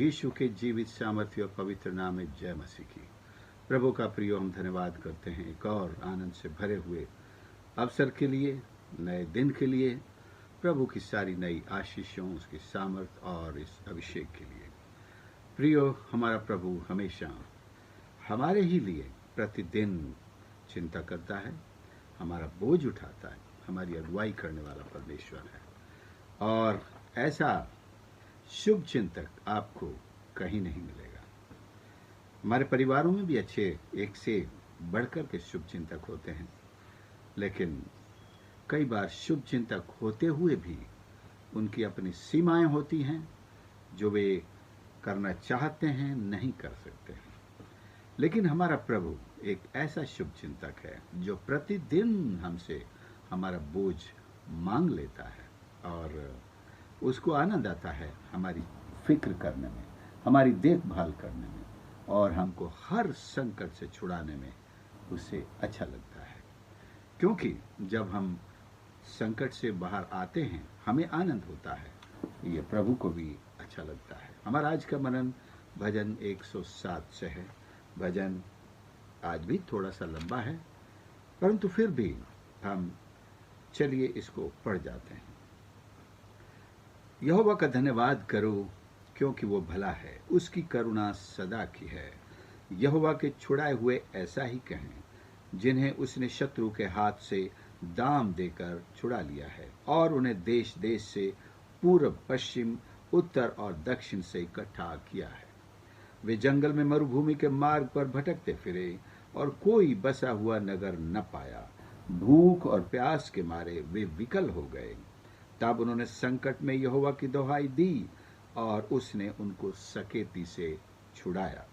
यीशु के जीवित सामर्थ्य और पवित्र नाम में जय मसीह की। प्रभु का प्रिय, हम धन्यवाद करते हैं एक और आनंद से भरे हुए अवसर के लिए, नए दिन के लिए, प्रभु की सारी नई आशीषों, उसकी सामर्थ और इस अभिषेक के लिए। प्रियो, हमारा प्रभु हमेशा हमारे ही लिए प्रतिदिन चिंता करता है, हमारा बोझ उठाता है, हमारी अगुवाई करने वाला परमेश्वर है। और ऐसा शुभ चिंतक आपको कहीं नहीं मिलेगा। हमारे परिवारों में भी अच्छे एक से बढ़कर के शुभ चिंतक होते हैं, लेकिन कई बार शुभ चिंतक होते हुए भी उनकी अपनी सीमाएं होती हैं, जो वे करना चाहते हैं नहीं कर सकते हैं। लेकिन हमारा प्रभु एक ऐसा शुभ चिंतक है जो प्रतिदिन हमसे हमारा बोझ मांग लेता है और उसको आनंद आता है हमारी फिक्र करने में, हमारी देखभाल करने में और हमको हर संकट से छुड़ाने में उसे अच्छा लगता है। क्योंकि जब हम संकट से बाहर आते हैं हमें आनंद होता है, ये प्रभु को भी अच्छा लगता है। हमारा आज का मनन भजन 107 से है। भजन आज भी थोड़ा सा लंबा है, परंतु फिर भी हम चलिए इसको पढ़ जाते हैं। यहोवा का धन्यवाद करो, क्योंकि वो भला है, उसकी करुणा सदा की है। यहोवा के छुड़ाए हुए ऐसा ही कहें, जिन्हें उसने शत्रु के हाथ से दाम देकर छुड़ा लिया है और उन्हें देश देश से, पूर्व पश्चिम उत्तर और दक्षिण से इकट्ठा किया है। वे जंगल में मरुभूमि के मार्ग पर भटकते फिरे और कोई बसा हुआ नगर न पाया। भूख और प्यास के मारे वे विकल हो गए। तब उन्होंने संकट में यहोवा की दुहाई दी और उसने उनको सकेती से छुड़ाया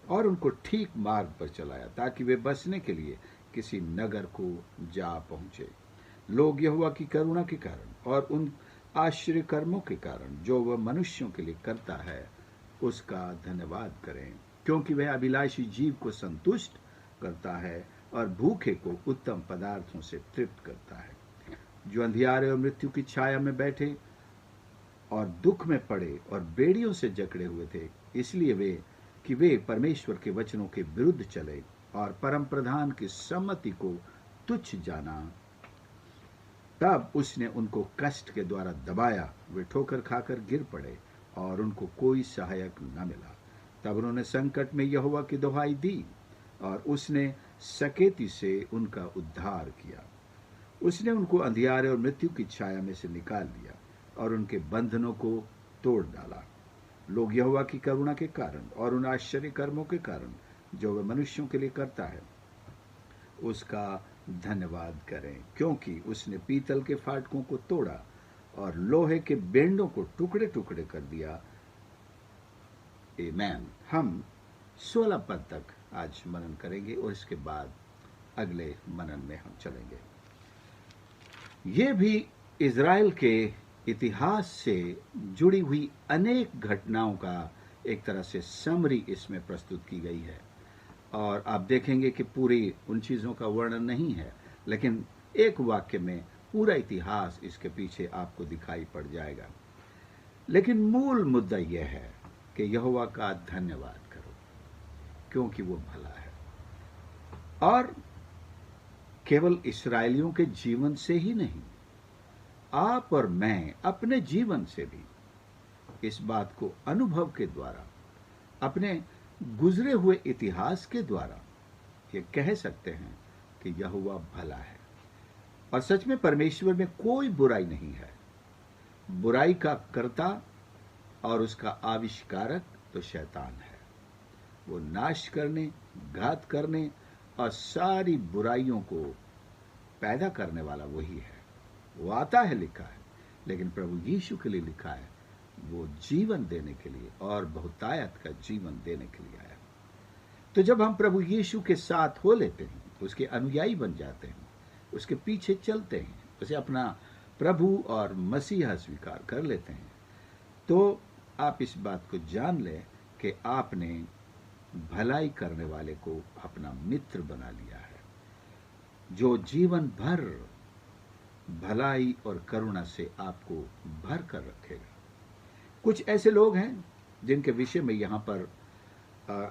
और उनको ठीक मार्ग पर चलाया, ताकि वे बसने के लिए किसी नगर को जा पहुंचे। लोग यहोवा की करुणा के कारण और उन आश्चर्य कर्मों के कारण जो वह मनुष्यों के लिए करता है उसका धन्यवाद करें, क्योंकि वह अभिलाषी जीव को संतुष्ट करता है और भूखे को उत्तम पदार्थों से तृप्त करता है। जो अंधियारे और मृत्यु की छाया में बैठे और दुख में पड़े और बेड़ियों से जकड़े हुए थे, इसलिए वे परमेश्वर के वचनों के विरुद्ध चले और परम प्रधान की सम्मति को तुच्छ जाना। तब उसने उनको कष्ट के द्वारा दबाया, वे ठोकर खाकर गिर पड़े और उनको कोई सहायक न मिला। तब उन्होंने संकट में यहोवा की दुहाई दी और उसने सकेती से उनका उद्धार किया। उसने उनको अंधियारे और मृत्यु की छाया में से निकाल लिया और उनके बंधनों को तोड़ डाला। लोग यहोवा की करुणा के कारण और उन आश्चर्य कर्मों के कारण जो वह मनुष्यों के लिए करता है उसका धन्यवाद करें, क्योंकि उसने पीतल के फाटकों को तोड़ा और लोहे के बेंडों को टुकड़े टुकड़े कर दिया। आमीन। हम 16 पद तक आज मनन करेंगे और इसके बाद अगले मनन में हम चलेंगे। ये भी इज़राइल के इतिहास से जुड़ी हुई अनेक घटनाओं का एक तरह से समरी इसमें प्रस्तुत की गई है और आप देखेंगे कि पूरी उन चीज़ों का वर्णन नहीं है, लेकिन एक वाक्य में पूरा इतिहास इसके पीछे आपको दिखाई पड़ जाएगा। लेकिन मूल मुद्दा यह है कि यहोवा का धन्यवाद करो, क्योंकि वो भला है। और केवल इस्राएलियों के जीवन से ही नहीं, आप और मैं अपने जीवन से भी इस बात को अनुभव के द्वारा, अपने गुजरे हुए इतिहास के द्वारा ये कह सकते हैं कि यहोवा भला है। और सच में परमेश्वर में कोई बुराई नहीं है। बुराई का कर्ता और उसका आविष्कारक तो शैतान है। वो नाश करने, घात करने और सारी बुराइयों को पैदा करने वाला वही है। वो आता है, लिखा है, लेकिन प्रभु यीशु के लिए लिखा है वो जीवन देने के लिए और बहुतायत का जीवन देने के लिए आया। तो जब हम प्रभु यीशु के साथ हो लेते हैं, उसके अनुयायी बन जाते हैं, उसके पीछे चलते हैं, उसे अपना प्रभु और मसीहा स्वीकार कर लेते हैं, तो आप इस बात को जान लें कि आपने भलाई करने वाले को अपना मित्र बना लिया है, जो जीवन भर भलाई और करुणा से आपको भर कर रखेगा। कुछ ऐसे लोग हैं जिनके विषय में यहाँ पर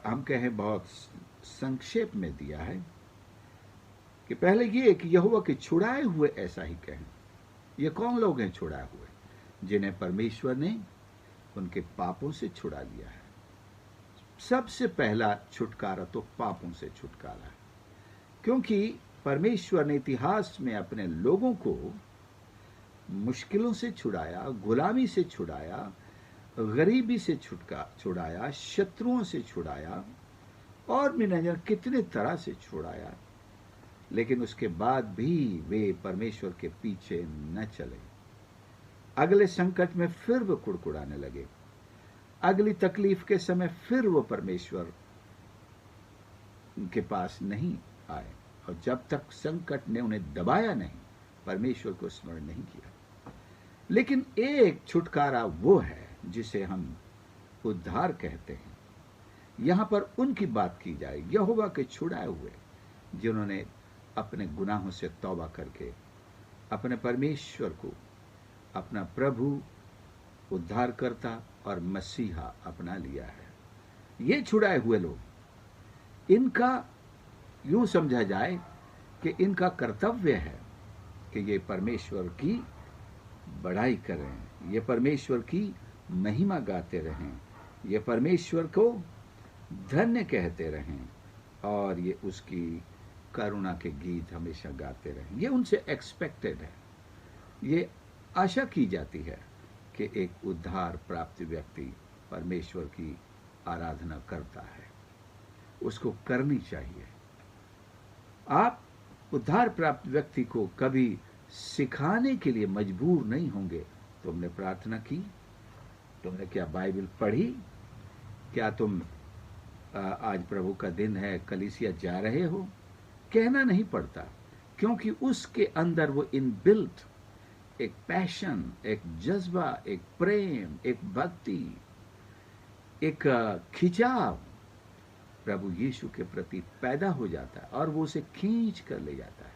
हम कहें बहुत संक्षेप में दिया है कि पहले ये कि यहोवा के छुड़ाए हुए ऐसा ही कहें। ये कौन लोग हैं छुड़ाए हुए? जिन्हें परमेश्वर ने उनके पापों से छुड़ा लिया है। सबसे पहला छुटकारा तो पापों से छुटकारा है, क्योंकि परमेश्वर ने इतिहास में अपने लोगों को मुश्किलों से छुड़ाया, गुलामी से छुड़ाया, गरीबी से छुड़ाया, शत्रुओं से छुड़ाया और भी न जाने कितने तरह से छुड़ाया। लेकिन उसके बाद भी वे परमेश्वर के पीछे न चले। अगले संकट में फिर वो कुड़कुड़ाने लगे। अगली तकलीफ के समय फिर वो परमेश्वर के पास नहीं आए, और जब तक संकट ने उन्हें दबाया नहीं, परमेश्वर को स्मरण नहीं किया। लेकिन एक छुटकारा वो है जिसे हम उद्धार कहते हैं। यहां पर उनकी बात की जाए, यहोवा के छुड़ाए हुए, जिन्होंने अपने गुनाहों से तौबा करके अपने परमेश्वर को अपना प्रभु, उद्धारकर्ता और मसीहा अपना लिया है। ये छुड़ाए हुए लोग, इनका यूं समझा जाए कि इनका कर्तव्य है कि ये परमेश्वर की बड़ाई करें, ये परमेश्वर की महिमा गाते रहें, ये परमेश्वर को धन्य कहते रहें और ये उसकी करुणा के गीत हमेशा गाते रहें। ये उनसे एक्सपेक्टेड है, ये आशा की जाती है कि एक उद्धार प्राप्त व्यक्ति परमेश्वर की आराधना करता है, उसको करनी चाहिए। आप उद्धार प्राप्त व्यक्ति को कभी सिखाने के लिए मजबूर नहीं होंगे। तुमने प्रार्थना की, तुमने क्या बाइबल पढ़ी, क्या तुम आज प्रभु का दिन है, कलीसिया जा रहे हो, कहना नहीं पड़ता, क्योंकि उसके अंदर वो इनबिल्ट एक पैशन, एक जज्बा, एक प्रेम, एक भक्ति, एक खिंचाव प्रभु यीशु के प्रति पैदा हो जाता है और वो उसे खींच कर ले जाता है।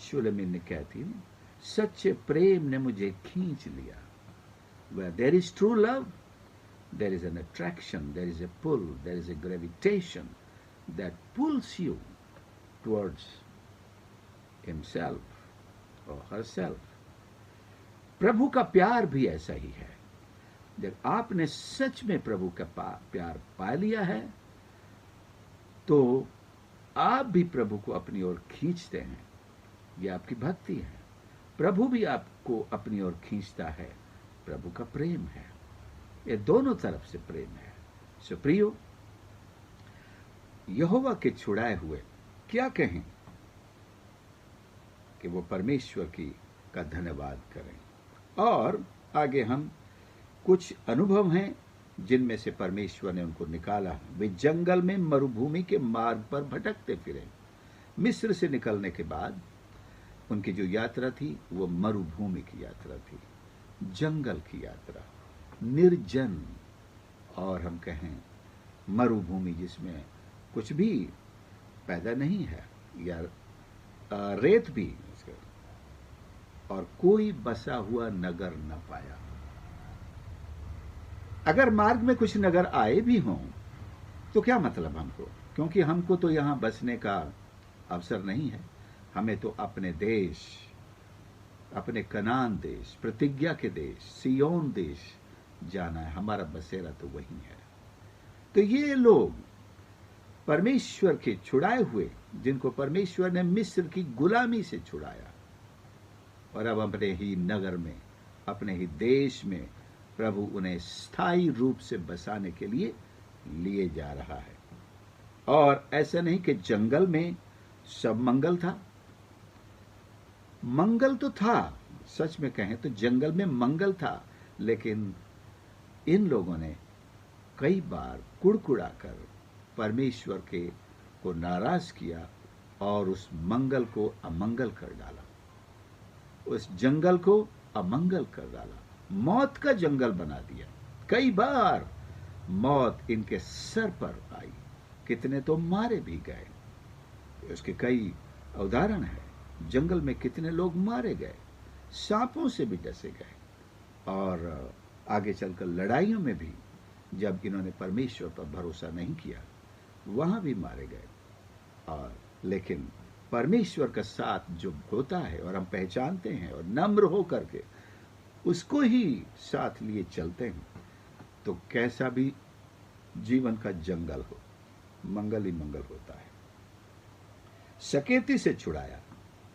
शुलेमिन ने कहती है, सच्चे प्रेम ने मुझे खींच लिया। Where there is true love, there is an attraction, there is a pull, there is a gravitation that pulls you towards himself or herself. प्रभु का प्यार भी ऐसा ही है। जब आपने सच में प्रभु का प्यार पा लिया है, तो आप भी प्रभु को अपनी ओर खींचते हैं। यह आपकी भक्ति है। प्रभु भी आपको अपनी ओर खींचता है, प्रभु का प्रेम है। ये दोनों तरफ से प्रेम है। सो प्रियो, यहोवा के छुड़ाए हुए क्या कहें कि वो परमेश्वर का धन्यवाद करें। और आगे हम कुछ अनुभव हैं जिनमें से परमेश्वर ने उनको निकाला। वे जंगल में मरुभूमि के मार्ग पर भटकते फिरे। मिस्र से निकलने के बाद उनकी जो यात्रा थी वो मरुभूमि की यात्रा थी, जंगल की यात्रा, निर्जन, और हम कहें मरुभूमि जिसमें कुछ भी पैदा नहीं है, या रेत भी, और कोई बसा हुआ नगर न पाया। अगर मार्ग में कुछ नगर आए भी हों तो क्या मतलब हमको, क्योंकि हमको तो यहां बसने का अवसर नहीं है। हमें तो अपने देश, अपने कनान देश, प्रतिज्ञा के देश, सियोन देश जाना है। हमारा बसेरा तो वही है। तो ये लोग परमेश्वर के छुड़ाए हुए, जिनको परमेश्वर ने मिस्र की गुलामी से छुड़ाया, और अब अपने ही नगर में, अपने ही देश में प्रभु उन्हें स्थायी रूप से बसाने के लिए लिए जा रहा है। और ऐसा नहीं कि जंगल में सब मंगल था। मंगल तो था, सच में कहें तो जंगल में मंगल था, लेकिन इन लोगों ने कई बार कुड़कुड़ा कर परमेश्वर को नाराज किया और उस मंगल को अमंगल कर डाला, उस जंगल को अमंगल कर डाला, मौत का जंगल बना दिया। कई बार मौत इनके सर पर आई, कितने तो मारे भी गए। उसके कई उदाहरण है। जंगल में कितने लोग मारे गए, सांपों से भी डसे गए, और आगे चलकर लड़ाइयों में भी जब इन्होंने परमेश्वर पर भरोसा नहीं किया, वहां भी मारे गए। और लेकिन परमेश्वर का साथ जो होता है और हम पहचानते हैं और नम्र हो करके उसको ही साथ लिए चलते हैं, तो कैसा भी जीवन का जंगल हो, मंगल ही मंगल होता है। सकेती से छुड़ाया,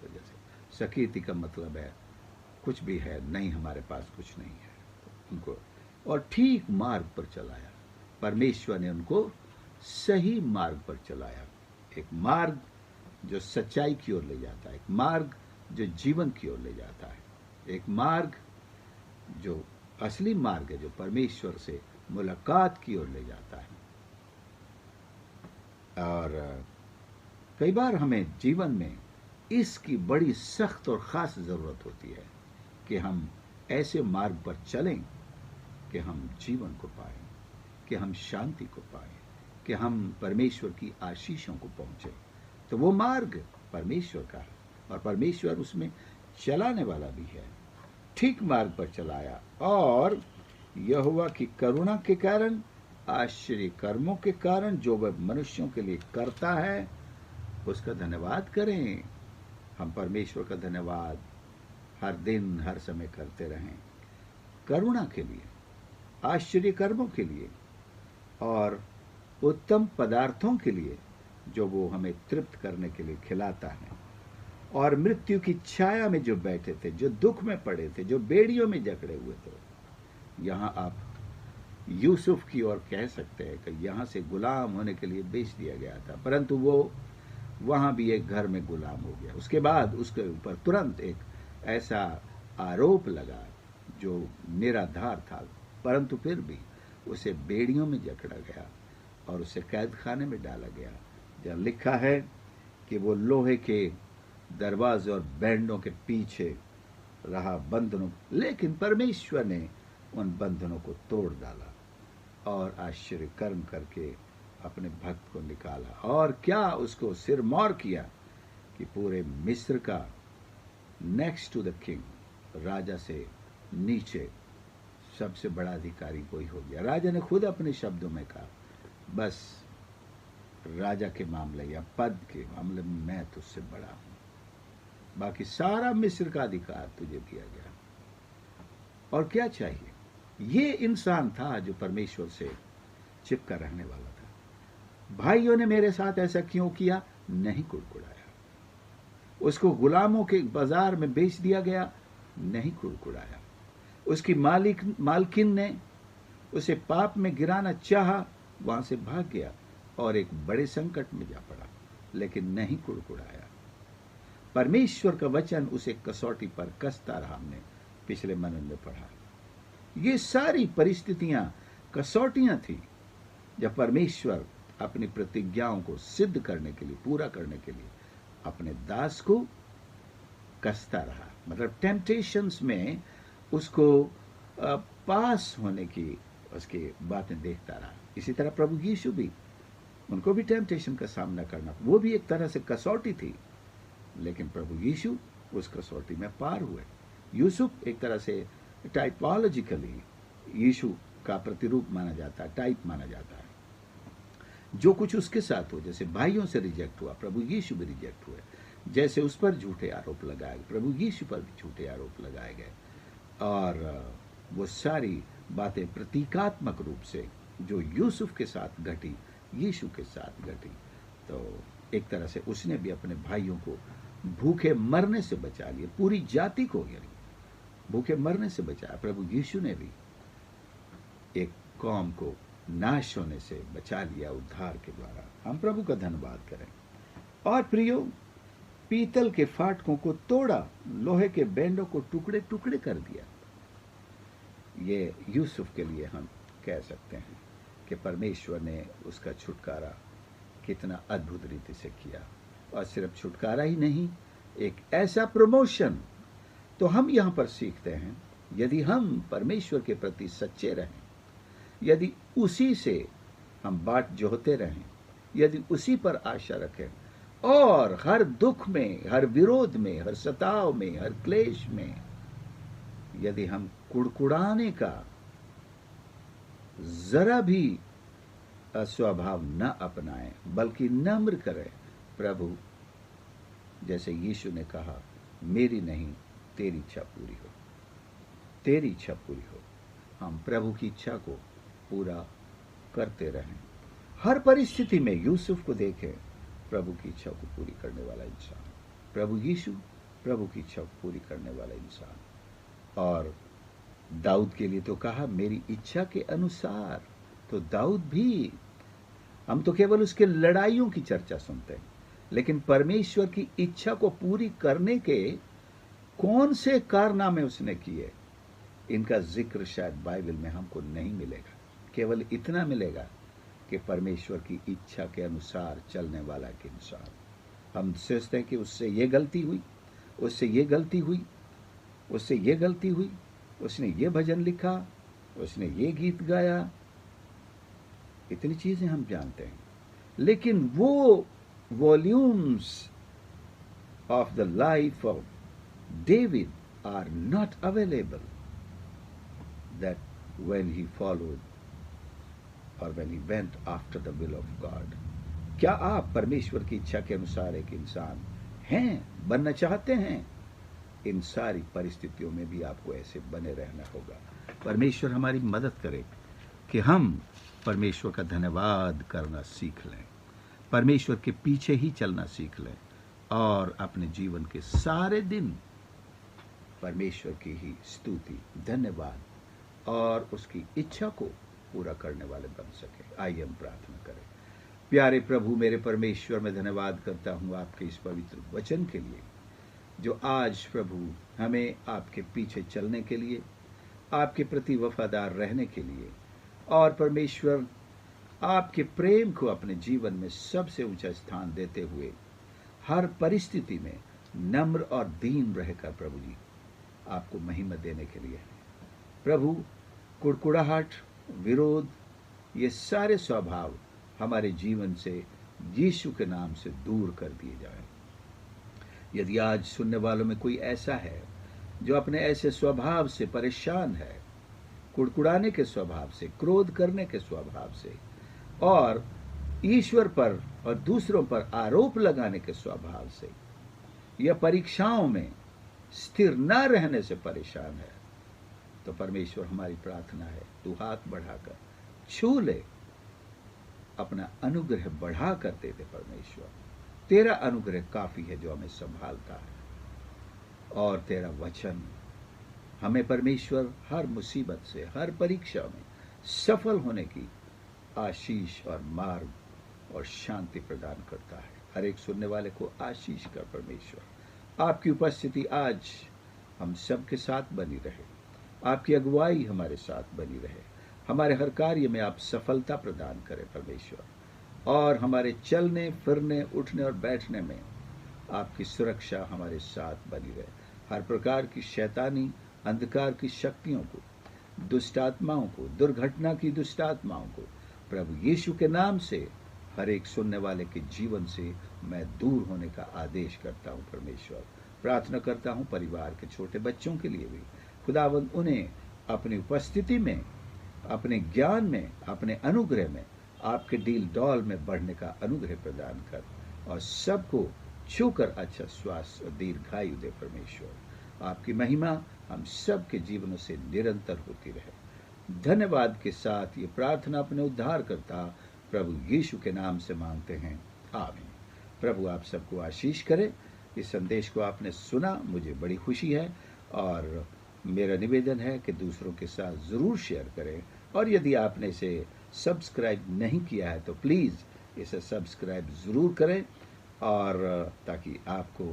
तो जैसे सकेती का मतलब है कुछ भी है नहीं, हमारे पास कुछ नहीं है, तो उनको और ठीक मार्ग पर चलाया। परमेश्वर ने उनको सही मार्ग पर चलाया, एक मार्ग जो सच्चाई की ओर ले जाता है, एक मार्ग जो जीवन की ओर ले जाता है, एक मार्ग जो असली मार्ग है, जो परमेश्वर से मुलाकात की ओर ले जाता है। और कई बार हमें जीवन में इसकी बड़ी सख्त और ख़ास ज़रूरत होती है कि हम ऐसे मार्ग पर चलें कि हम जीवन को पाएं, कि हम शांति को पाएं, कि हम परमेश्वर की आशीषों को पहुंचे। तो वो मार्ग परमेश्वर का है और परमेश्वर उसमें चलाने वाला भी है। ठीक मार्ग पर चलाया और यहोवा की करुणा के कारण, आश्चर्य कर्मों के कारण जो वह मनुष्यों के लिए करता है, उसका धन्यवाद करें। हम परमेश्वर का धन्यवाद हर दिन हर समय करते रहें, करुणा के लिए, आश्चर्य कर्मों के लिए और उत्तम पदार्थों के लिए जो वो हमें तृप्त करने के लिए खिलाता है। और मृत्यु की छाया में जो बैठे थे, जो दुख में पड़े थे, जो बेड़ियों में जकड़े हुए थे, यहाँ आप यूसुफ की ओर कह सकते हैं कि यहाँ से गुलाम होने के लिए बेच दिया गया था, परंतु वो वहाँ भी एक घर में गुलाम हो गया। उसके बाद उसके ऊपर तुरंत एक ऐसा आरोप लगा जो निराधार था, परंतु फिर भी उसे बेड़ियों में जकड़ा गया और उसे कैद खाने में डाला गया। जहाँ लिखा है कि वो लोहे के दरवाजे और बैंडों के पीछे रहा बंधनों, लेकिन परमेश्वर ने उन बंधनों को तोड़ डाला और आश्चर्य कर्म करके अपने भक्त को निकाला। और क्या उसको सिरमौर किया कि पूरे मिस्र का नेक्स्ट टू द किंग, राजा से नीचे सबसे बड़ा अधिकारी कोई हो गया। राजा ने खुद अपने शब्दों में कहा, बस राजा के मामले या पद के मामले में मैं तुझसे बड़ा हूं, बाकी सारा मिस्र का अधिकार तुझे दिया गया। और क्या चाहिए? ये इंसान था जो परमेश्वर से चिपका रहने वाला था। भाइयों ने मेरे साथ ऐसा क्यों किया? नहीं कुड़कुड़ाया। उसको गुलामों के बाजार में बेच दिया गया, नहीं कुड़कुड़ाया। उसकी मालकिन ने उसे पाप में गिराना चाहा, वहां से भाग गया और एक बड़े संकट में जा पड़ा, लेकिन नहीं कुड़कुड़ाया। परमेश्वर का वचन उसे कसौटी पर कसता रहा। हमने पिछले मनन में पढ़ा, ये सारी परिस्थितियां कसौटियां थी जब परमेश्वर अपनी प्रतिज्ञाओं को सिद्ध करने के लिए, पूरा करने के लिए अपने दास को कसता रहा। मतलब टेम्पटेशंस में उसको पास होने की उसकी बातें देखता रहा। इसी तरह प्रभु यीशु भी, उनको भी टेम्पटेशन का सामना करना, वो भी एक तरह से कसौटी थी, लेकिन प्रभु यीशु उस कसौटी में पार हुए। यूसुफ एक तरह से टाइपोलॉजिकली यीशु का प्रतिरूप माना जाता है, टाइप माना जाता है। जो कुछ उसके साथ हो, जैसे भाइयों से रिजेक्ट हुआ, प्रभु यीशु भी रिजेक्ट हुए। जैसे उस पर झूठे आरोप लगाए गए, प्रभु यीशु पर भी झूठे आरोप लगाए गए। और वो सारी बातें प्रतीकात्मक रूप से जो यूसुफ के साथ घटी, यीशु के साथ घटी। तो एक तरह से उसने भी अपने भाइयों को भूखे मरने से बचा लिया, पूरी जाति को यानी भूखे मरने से बचाया। प्रभु यीशु ने भी एक कौम को नाश होने से बचा लिया उद्धार के द्वारा। हम प्रभु का धन्यवाद करें। और प्रियो, पीतल के फाटकों को तोड़ा, लोहे के बैंडों को टुकड़े टुकड़े कर दिया। ये यूसुफ के लिए हम कह सकते हैं कि परमेश्वर ने उसका छुटकारा कितना अद्भुत रीति से किया। और सिर्फ छुटकारा ही नहीं, एक ऐसा प्रमोशन। तो हम यहाँ पर सीखते हैं, यदि हम परमेश्वर के प्रति सच्चे रहें, यदि उसी से हम बाट जोहते रहें, यदि उसी पर आशा रखें और हर दुख में, हर विरोध में, हर सताव में, हर क्लेश में यदि हम कुड़कुड़ाने का जरा भी अस्वभाव न अपनाएं, बल्कि नम्र करें। प्रभु, जैसे यीशु ने कहा, मेरी नहीं तेरी इच्छा पूरी हो, तेरी इच्छा पूरी हो। हम प्रभु की इच्छा को पूरा करते रहें। हर परिस्थिति में यूसुफ को देखें, प्रभु की इच्छा को पूरी करने वाला इंसान। प्रभु यीशु प्रभु की इच्छा को पूरी करने वाला इंसान। और दाऊद के लिए तो कहा, मेरी इच्छा के अनुसार। तो दाऊद भी, हम तो केवल उसके लड़ाइयों की चर्चा सुनते हैं, लेकिन परमेश्वर की इच्छा को पूरी करने के कौन से कारनामे उसने किए, इनका जिक्र शायद बाइबल में हमको नहीं मिलेगा। केवल इतना मिलेगा कि परमेश्वर की इच्छा के अनुसार चलने वाला एक इंसान। हम सोचते हैं कि उससे ये गलती हुई, उससे ये गलती हुई, उससे ये गलती हुई, उसने ये भजन लिखा, उसने ये गीत गाया, इतनी चीजें हम जानते हैं, लेकिन वो volumes of the life of David are not available, that when he followed और when he went after the will of God. क्या आप परमेश्वर की इच्छा के अनुसार एक इंसान हैं, बनना चाहते हैं? इन सारी परिस्थितियों में भी आपको ऐसे बने रहना होगा। परमेश्वर हमारी मदद करे कि हम परमेश्वर का धन्यवाद करना सीख लें, परमेश्वर के पीछे ही चलना सीख लें, और अपने जीवन के सारे दिन परमेश्वर की ही स्तुति, धन्यवाद और उसकी इच्छा को पूरा करने वाले बन सके। आइए हम प्रार्थना करें। प्यारे प्रभु, मेरे परमेश्वर, मैं धन्यवाद करता हूँ आपके इस पवित्र वचन के लिए, जो आज प्रभु हमें आपके पीछे चलने के लिए, आपके प्रति वफादार रहने के लिए, और परमेश्वर आपके प्रेम को अपने जीवन में सबसे ऊंचा स्थान देते हुए हर परिस्थिति में नम्र और दीन रहकर प्रभु जी आपको महिमा देने के लिए। प्रभु, कुड़कुड़ाहट, विरोध, ये सारे स्वभाव हमारे जीवन से यीशु के नाम से दूर कर दिए जाएं। यदि आज सुनने वालों में कोई ऐसा है जो अपने ऐसे स्वभाव से परेशान है, कुड़कुड़ाने के स्वभाव से, क्रोध करने के स्वभाव से, और ईश्वर पर और दूसरों पर आरोप लगाने के स्वभाव से, या परीक्षाओं में स्थिर न रहने से परेशान है, तो परमेश्वर हमारी प्रार्थना है, तू हाथ बढ़ाकर छू ले, अपना अनुग्रह बढ़ा कर दे दे। परमेश्वर, तेरा अनुग्रह काफी है जो हमें संभालता है, और तेरा वचन हमें परमेश्वर हर मुसीबत से, हर परीक्षा में सफल होने की आशीष और मार्ग और शांति प्रदान करता है। हर एक सुनने वाले को आशीष कर परमेश्वर। आपकी उपस्थिति आज हम सबके साथ बनी रहे, आपकी अगुवाई हमारे साथ बनी रहे, हमारे हर कार्य में आप सफलता प्रदान करें परमेश्वर, और हमारे चलने फिरने, उठने और बैठने में आपकी सुरक्षा हमारे साथ बनी रहे। हर प्रकार की शैतानी, अंधकार की शक्तियों को, दुष्ट आत्माओं को, दुर्घटना की दुष्ट आत्माओं को प्रभु यीशु के नाम से हर एक सुनने वाले के जीवन से मैं दूर होने का आदेश करता हूं। परमेश्वर, प्रार्थना करता हूं परिवार के छोटे बच्चों के लिए भी, खुदावंद उन्हें अपनी उपस्थिति में, अपने ज्ञान में, अपने अनुग्रह में, आपके डील डॉल में बढ़ने का अनुग्रह प्रदान कर, और सबको छूकर अच्छा स्वास्थ्य और दीर्घायु दे। परमेश्वर, आपकी महिमा हम सब के जीवनों से निरंतर होती रहे। धन्यवाद के साथ ये प्रार्थना अपने उद्धार करता प्रभु यीशु के नाम से मांगते हैं, आमीन। प्रभु आप सबको आशीष करे। इस संदेश को आपने सुना, मुझे बड़ी खुशी है, और मेरा निवेदन है कि दूसरों के साथ ज़रूर शेयर करें, और यदि आपने इसे सब्सक्राइब नहीं किया है तो प्लीज़ इसे सब्सक्राइब ज़रूर करें, और ताकि आपको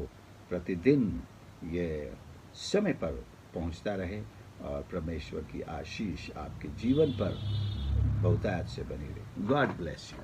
प्रतिदिन ये समय पर पहुंचता रहे, और परमेश्वर की आशीष आपके जीवन पर बहुतायत से बनी रहे। God bless you.